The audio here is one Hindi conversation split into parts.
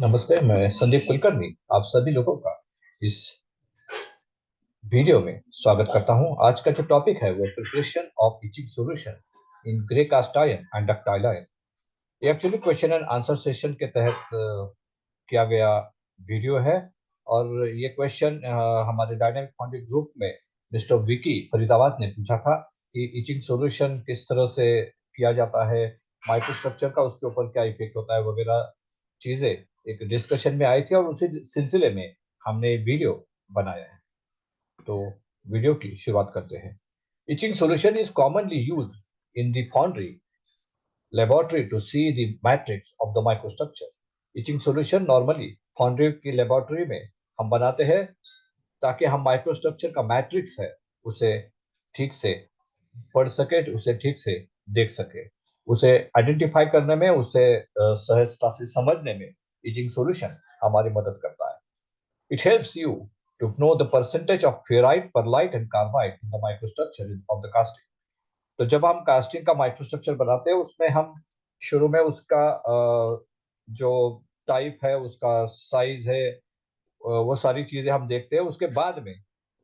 नमस्ते, मैं संदीप कुलकर्णी आप सभी लोगों का इस वीडियो में स्वागत करता हूं। आज का जो टॉपिक है वो preparation of etching solution in grey cast iron and ductile iron. ये actually question and answer session के तहत किया गया वीडियो है। और ये क्वेश्चन हमारे डायनामिक फाउंड्री ग्रुप में मिस्टर विकी फरीदाबाद ने पूछा था कि इचिंग सॉल्यूशन किस तरह से किया जाता है, माइक्रोस्ट्रक्चर का उसके ऊपर क्या इफेक्ट होता है वगैरह चीजें एक डिस्कशन में आई थी, और उसी सिलसिले में हमने वीडियो बनाया है। तो वीडियो की शुरुआत करते हैं। Etching solution is commonly used in the foundry laboratory to see the matrix of the microstructure. Etching solution normally foundry की लेबोरेटरी में हम बनाते हैं ताकि हम माइक्रोस्ट्रक्चर का मैट्रिक्स है उसे ठीक से पढ़ सके, उसे ठीक से देख सके, उसे आइडेंटिफाई करने में, उसे सहजता से समझने में इचिंग सॉल्यूशन हमारी मदद करता है। It helps you to know the percentage of ferrite, perlite and carbide in the microstructure of the casting. तो जब हम कास्टिंग का माइक्रोस्ट्रक्चर बनाते हैं उसमें हम शुरू में उसका जो टाइप है, उसका साइज है, वो सारी चीजें हम देखते हैं। उसके बाद में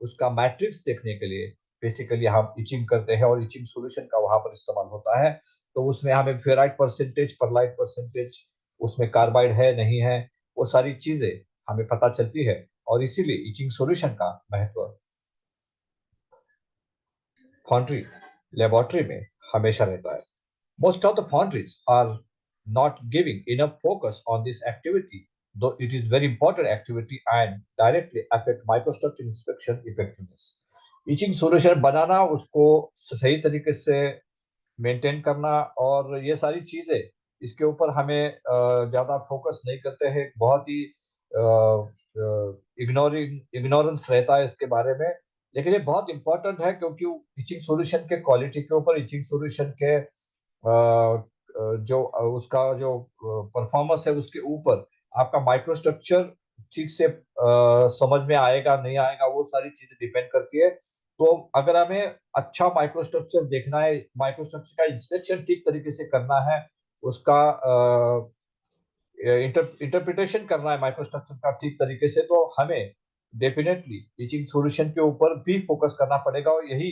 उसका मैट्रिक्स देखने के लिए बेसिकली हम इचिंग करते हैं, और इचिंग सॉल्यूशन का वहां पर इस्तेमाल होता है। तो उसमें हमें फेराइट परसेंटेज, परलाइट परसेंटेज, उसमें कार्बाइड है नहीं है, वो सारी चीजें हमें पता चलती है। और इसीलिए इचिंग सॉल्यूशन का महत्व फाउंड्री लेबोरेटरी में हमेशा रहता है। Most of the foundries are not giving enough focus on this activity, though it is very important activity and directly affect microstructure inspection effectiveness. Etching solution बनाना, उसको सही तरीके से मेंटेन करना, और ये सारी चीजें इसके ऊपर हमें ज्यादा फोकस नहीं करते हैं। बहुत ही इग्नोरेंस रहता है इसके बारे में। लेकिन ये बहुत इंपॉर्टेंट है क्योंकि इचिंग सॉल्यूशन के क्वालिटी के ऊपर, इचिंग सॉल्यूशन के जो उसका जो परफॉर्मेंस है उसके ऊपर आपका माइक्रोस्ट्रक्चर ठीक से समझ में आएगा नहीं आएगा, वो सारी चीजें डिपेंड करती है। तो अगर हमें अच्छा माइक्रोस्ट्रक्चर देखना है, माइक्रोस्ट्रक्चर का इंस्पेक्शन ठीक तरीके से करना है, उसका इंटरप्रिटेशन करना है माइक्रोस्ट्रक्चर का ठीक तरीके से, तो हमें डेफिनेटली टीचिंग सॉल्यूशन के ऊपर भी फोकस करना पड़ेगा। और यही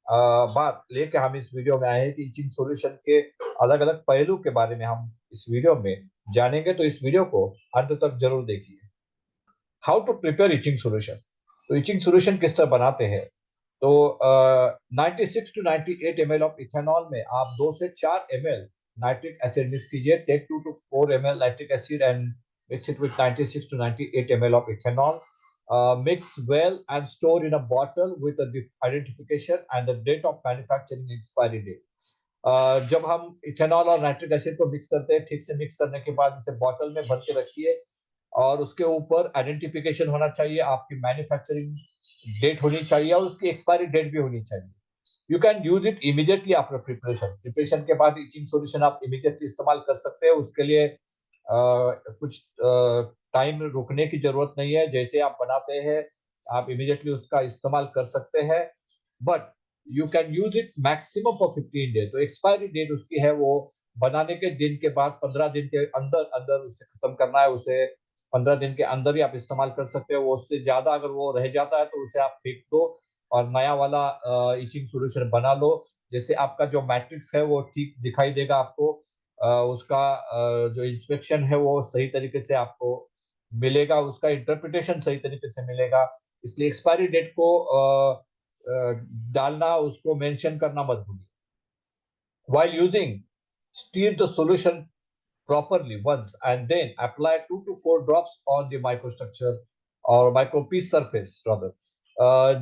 बात लेके हम इस वीडियो में आए हैं कि टीचिंग सॉल्यूशन के अलग अलग पहलू के बारे में हम इस वीडियो में जानेंगे। तो इस वीडियो को अंत तक जरूर देखिए। How to prepare etching solution. तो इचिंग सॉल्यूशन किस तरह बनाते हैं? तो 96 टू 98 ml ऑफ इथेनॉल में आप 2 से 4 ml नाइट्रिक एसिड मिक्स कीजिए। Take 2 to 4 ml nitric acid and mix it with 96 to 98 ml of ethanol. Mix well and store in a bottle with a identification and the date of manufacturing expiry date. जब हम इथेनॉल और नाइट्रिक एसिड को मिक्स करते हैं, ठीक से मिक्स करने के बाद इसे बॉटल में भर के रखिए, और उसके ऊपर आइडेंटिफिकेशन होना चाहिए, आपकी मैन्युफैक्चरिंग डेट होनी चाहिए, और उसकी एक्सपायरी डेट भी होनी चाहिए। You can use it immediately after preparation. Preparation के बाद इचिंग सॉल्यूशन आप इमीडिएटली इस्तेमाल कर सकते हैं। उसके लिए कुछ टाइम रुकने की जरूरत नहीं है। जैसे आप बनाते हैं आप इमीडिएटली उसका इस्तेमाल कर सकते हैं, but you can use it maximum for 15 days. तो एक्सपायरी डेट उसकी है वो बनाने के दिन के बाद 15 दिन के अंदर अंदर उसे खत्म करना है। उसे 15 दिन के अंदर ही आप इस्तेमाल कर सकते हो। वो उससे ज्यादा अगर वो रह जाता है तो उसे आप फेंक दो और नया वाला इचिंग सॉल्यूशन बना लो। जैसे आपका जो मैट्रिक्स है वो ठीक दिखाई देगा आपको, उसका जो इंस्पेक्शन है वो सही तरीके से आपको मिलेगा, उसका इंटरप्रिटेशन सही तरीके से मिलेगा। इसलिए एक्सपायरी डेट को डालना, उसको मेंशन करना मत भूलिए। While using, stir the solution properly once and then apply 2 to 4 drops on the microstructure और micropiece surface rather.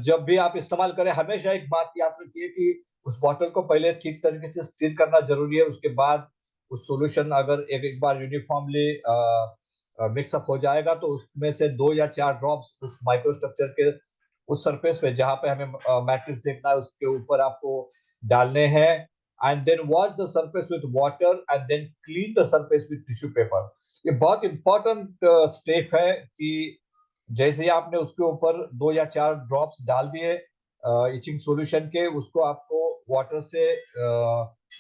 जब भी आप इस्तेमाल करें हमेशा एक बात याद रखिए कि उस बॉटल को पहले ठीक तरीके से स्टीर करना जरूरी है। उसके बाद उस सॉल्यूशन अगर एक एक बार यूनिफॉर्मली मिक्सअप हो जाएगा तो उसमें से 2 या 4 ड्रॉप्स उस माइक्रोस्ट्रक्चर के उस सरफेस पे जहां पे हमें मैट्रिक्स देखना है उसके ऊपर आपको डालने हैं। And then wash the surface with water and then clean the surface with tissue paper. ये बहुत इंपॉर्टेंट स्टेप है कि जैसे ही आपने उसके ऊपर 2 या 4 ड्रॉप्स डाल दिए इचिंग सॉल्यूशन के, उसको आपको वाटर से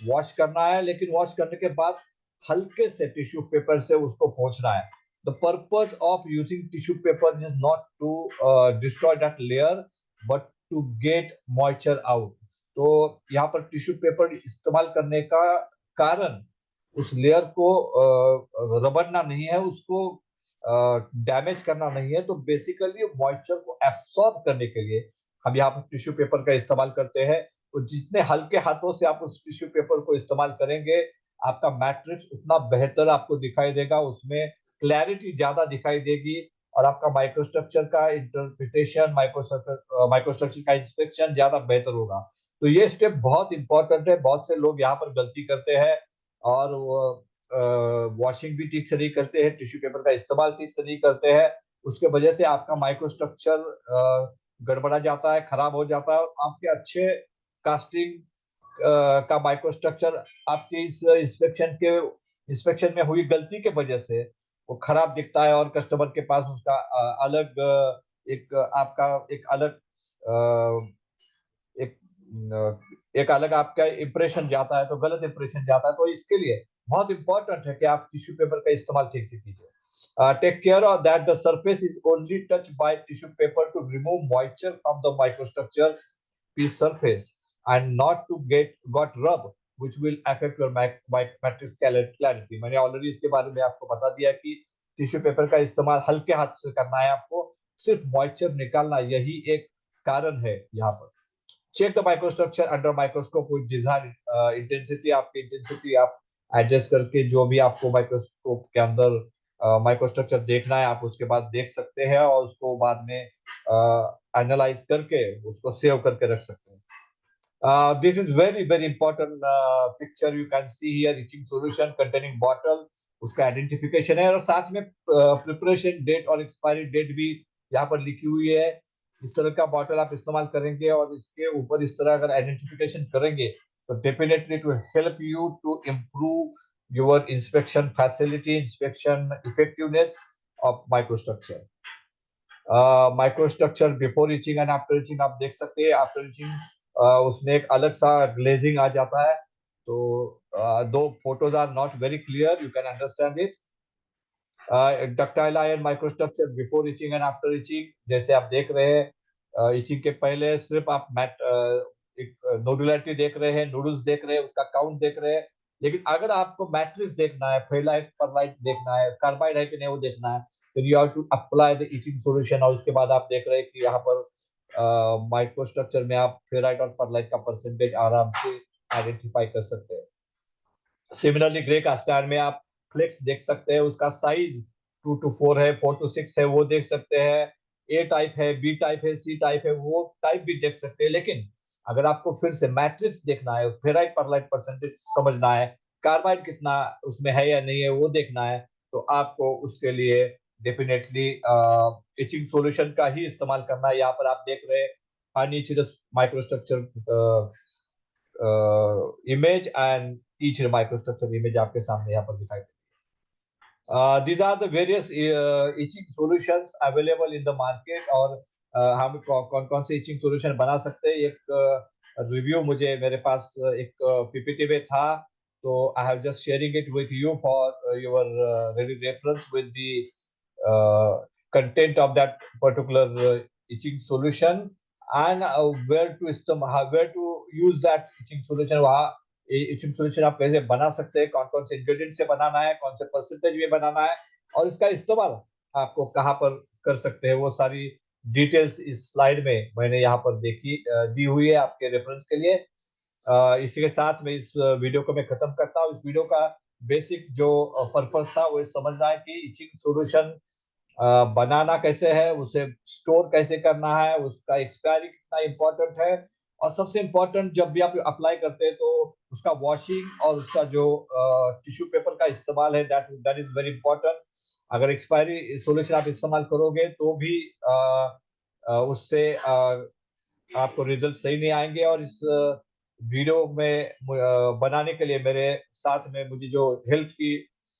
वॉश करना है। लेकिन वॉश करने के बाद हल्के से टिश्यू पेपर से उसको पोंछना है। The purpose of using tissue paper is not to destroy that layer but to get moisture out. तो यहाँ पर टिश्यू पेपर इस्तेमाल करने का कारण उस लेयर को रगड़ना नहीं है, उसको डैमेज करना नहीं है, तो बेसिकली मॉइस्चर को एब्सॉर्ब करने के लिए हम यहाँ पर टिश्यू पेपर का इस्तेमाल करते हैं। तो जितने हल्के हाथों से आप उस टिश्यू पेपर को इस्तेमाल करेंगे, आपका मैट्रिक्स उतना बेहतर आपको दिखाई देगा, उसमें क्लैरिटी ज्यादा दिखाई देगी और आपका माइक्रोस्ट्रक्चर का इंटरप्रिटेशन, माइक्रोस्ट्रक्चर का इंस्पेक्शन ज्यादा बेहतर होगा। तो ये स्टेप बहुत इंपॉर्टेंट है। बहुत से लोग यहाँ पर गलती करते हैं और वॉशिंग भी ठीक से नहीं करते हैं, टिश्यू पेपर का इस्तेमाल ठीक से नहीं करते हैं, उसके वजह से आपका माइक्रोस्ट्रक्चर गड़बड़ा जाता है, खराब हो जाता है और आपके अच्छे कास्टिंग का माइक्रोस्ट्रक्चर आपके इस इंस्पेक्शन में हुई गलती के वजह से वो खराब दिखता है और कस्टमर के पास उसका अलग आपका एक अलग एक एक अलग आपका इंप्रेशन जाता है, तो गलत इंप्रेशन जाता है। तो इसके लिए बहुत इंपॉर्टेंट है कि आप टिश्यू पेपर का इस्तेमाल ठीक से कीजिए। Take care of that the surface is only touch by tissue paper to remove moisture from the microstructure piece surface and not to got rub which will affect your matrix clarity। मैंने ऑलरेडी इसके बारे में आपको बता दिया कि टिश्यू पेपर का इस्तेमाल हल्के हाथ से करना है, आपको सिर्फ मॉइस्चर निकालना, यही एक कारण है यहाँ पर। Check the microstructure under microscope with design intensity. आपकी इंटेंसिटी आप एडजस्ट करके जो भी आपको माइक्रोस्कोप के अंदर माइक्रोस्ट्रक्चर देखना है, आप उसके बाद देख सकते हैं और उसको बाद में एनालाइज करके उसको सेव करके रख सकते हैं। This is very important picture you can see here, itching solution containing bottle, उसका आइडेंटिफिकेशन है और साथ में प्रिपरेशन डेट और एक्सपायरी डेट भी यहाँ पर लिखी हुई है। इस तरह का बॉटल आप इस्तेमाल करेंगे और इसके ऊपर इस तरह अगर आइडेंटिफिकेशन करेंगे तो definitely to help you to improve your inspection facility, inspection effectiveness of microstructure. Microstructure before etching and after etching आप देख सकते हैं। आफ्टर इचिंग उसमें एक अलग सा ग्लेजिंग आ जाता है, तो दो photos are not very clear, you can understand it. Ductile iron microstructure before etching and after etching, जैसे आप देख रहे हैं इचिंग के पहले सिर्फ आप एक नोडुलरिटी देख रहे हैं, नूडल्स देख रहे हैं, उसका काउंट देख रहे हैं, लेकिन अगर आपको मैट्रिक्स देखना है, फेलाइट परलाइट देखना है, कार्बाइड है कि नहीं वो देखना है, फिर you have to apply the etching solution. और उसके बाद आप देख रहे हैं कि यहाँ पर माइक्रोस्ट्रक्चर में आप फेराइट और परलाइट का परसेंटेज आराम से आइडेंटिफाई कर सकते हैं। सिमिलरली ग्रे कास्टार्ड में आप फ्लेक्स देख सकते हैं, उसका साइज 2 to 4 है, 4 to 6 है, वो देख सकते हैं। ए टाइप है, बी टाइप है, सी टाइप है, वो टाइप भी देख सकते हैं। लेकिन अगर आपको फिर से मैट्रिक्स देखना है, फेराइट परलाइट परसेंटेज समझना है, कार्बाइड कितना उसमें है या नहीं है वो देखना है, तो आपको उसके लिए डेफिनेटली इचिंग सॉल्यूशन का ही इस्तेमाल करना है। यहाँ पर आप देख रहे हैं unetched microstructure image and each microstructure image आपके सामने यहाँ पर दिखाई दे। These are the various etching solutions available in the market और हम कौन कौन से etching solution बना सकते हैं। एक रिव्यू मुझे मेरे पास एक पीपीटी में था, तो I have just sharing it with you for your ready reference with the content of that particular etching solution and where to use that etching solution। वहाँ इचिंग सॉल्यूशन आप कैसे बना सकते हैं, कौन कौन से इंग्रेडिएंट से बनाना है, कौन से परसेंटेज में बनाना है और इसका इस्तेमाल आपको कहाँ पर कर सकते हैं, वो सारी डिटेल्स इस स्लाइड में मैंने यहाँ पर दी हुई है आपके रेफरेंस के लिए। इसी के साथ में इस वीडियो को मैं खत्म करता हूँ। इस वीडियो का बेसिक जो पर्पस था वो समझना है कि इचिंग सॉल्यूशन बनाना कैसे है, उसे स्टोर कैसे करना है, उसका एक्सपायरी कितना इम्पोर्टेंट है और सबसे इम्पोर्टेंट जब भी आप अप्लाई करते हैं तो उसका वॉशिंग और उसका जो टिश्यू पेपर का इस्तेमाल है दैट इज वेरी इंपॉर्टेंट। अगर एक्सपायरी सॉल्यूशन आप इस्तेमाल करोगे तो भी उससे आपको रिजल्ट सही नहीं आएंगे। और इस वीडियो में बनाने के लिए मेरे साथ में मुझे जो हेल्प की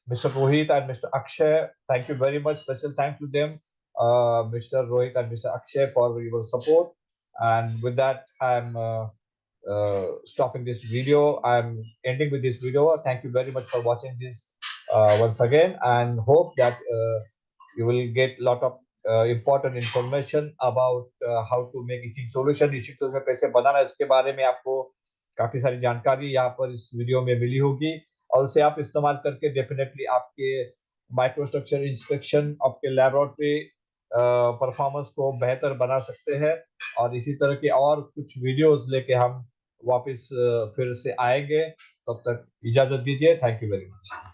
Mr. Rohit and Mr. Akshay, thank you very much. Special thanks to them, Mr. Rohit and Mr. Akshay, for your support. And with that, I'm stopping this video. I'm ending with this video. Thank you very much for watching this once again, and hope that you will get lot of important information about how to make itching solution. itching solution कैसे बनाना है इसके बारे में आपको काफी सारी जानकारी यहाँ पर इस वीडियो में मिली होगी, और उसे आप इस्तेमाल करके डेफिनेटली आपके माइक्रोस्ट्रक्चर इंस्पेक्शन, आपके लेबोरेटरी परफॉर्मेंस को बेहतर बना सकते हैं। और इसी तरह के और कुछ वीडियोस लेके हम वापस फिर से आएंगे। तब तक इजाजत दीजिए। Thank you very much.